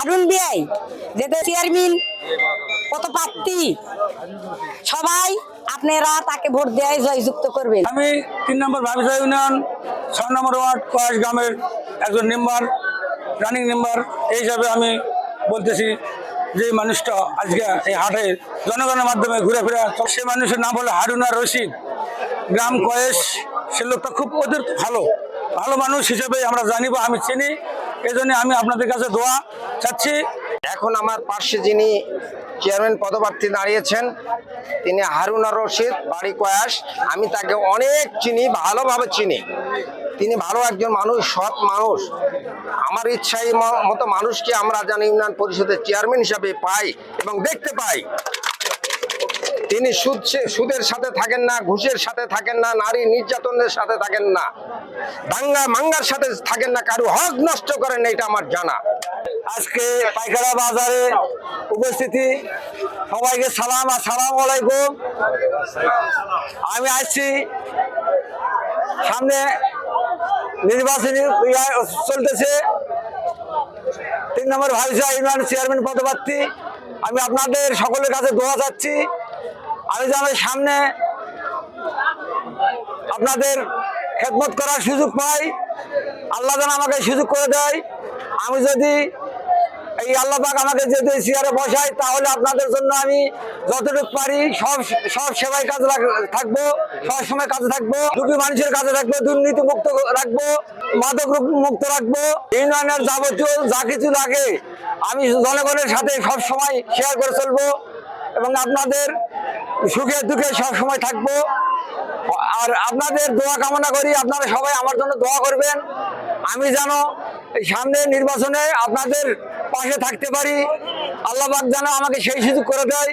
হারুন বিআই যেটা চেয়ারম্যান কত প্রার্থী সবাই আপনারা তাকে ভোট দেয় জয়যুক্ত করবেন। আমি ৩ নম্বর ভাবিসা ইউনিয়ন ৬ নম্বর ওয়ার্ড কয়েস গ্রামের একজন মেম্বার, রানিং মেম্বার। এই হিসাবে আমি বলতেছি যে মানুষটা আজকে এই হাটে জনগণের মাধ্যমে ঘুরে ফিরে, সে মানুষের নাম হলো হারুন আর রশিদ, গ্রাম কয়েস। সে লোকটা খুব ওদের ভালো মানুষ হিসেবে আমরা জানি বা আমি চিনি। এই জন্য আমি আপনাদের কাছে দোয়া চাচ্ছি। এখন আমার পাশে যিনি চেয়ারম্যান পদপ্রার্থী দাঁড়িয়েছেন তিনি হারুন আর রশিদ, বাড়ি কয়াস। আমি তাকে অনেক চিনি, ভালোভাবে চিনি। তিনি ভালো একজন মানুষ, সৎ মানুষ। আমার ইচ্ছাই মতো মানুষকে আমরা জানি ইউনিয়ন পরিষদের চেয়ারম্যান হিসাবে পাই এবং দেখতে পাই। তিনি সুদের সাথে থাকেন না, ঘুষের সাথে থাকেন না, নারী নির্যাতনের সাথে থাকেন না, দাঙ্গা মাঙ্গার সাথে থাকেন না, কারো হক নষ্ট করেন না, এটা আমার জানা। আজকে পাইকারা বাজারে উপস্থিতি, সবাইকে সালাম। আসসালামু আলাইকুম। আমি আসছি, সামনে নির্বাচনী চলতেছে, ৩ নম্বর ভাবিসা ইউনিয়ন চেয়ারম্যান পদপ্রার্থী। আমি আপনাদের সকলের কাছে দোয়া চাচ্ছি, আমি যেন সামনে আপনাদের খেদমত করার সুযোগ পাই। আল্লাহ যেন আমাকে সুযোগ করে দেয়। আমি যদি এই আল্লাহ পাক আমাকে যদি চেয়ারে বসাই, তাহলে আপনাদের জন্য আমি যতটুকু পারি সব সেবায় কাজে থাকবো, সব সময় কাজে থাকবো, দুঃখী মানুষের কাজে থাকবো, দুর্নীতি মুক্ত রাখবো, মাদক মুক্ত রাখবো। ইউনিয়নের যাবতীয় যা কিছু লাগে আমি জনগণের সাথে সব সময় শেয়ার করে চলবো এবং আপনাদের সুখে দুঃখে সব সময় থাকবো। আর আপনাদের দোয়া কামনা করি, আপনারা সবাই আমার জন্য দোয়া করবেন। আমি যেন এই সামনে নির্বাচনে আপনাদের পাশে থাকতে পারি। আল্লাহ পাক যেন আমাকে সেই সুযোগ করে দেয়।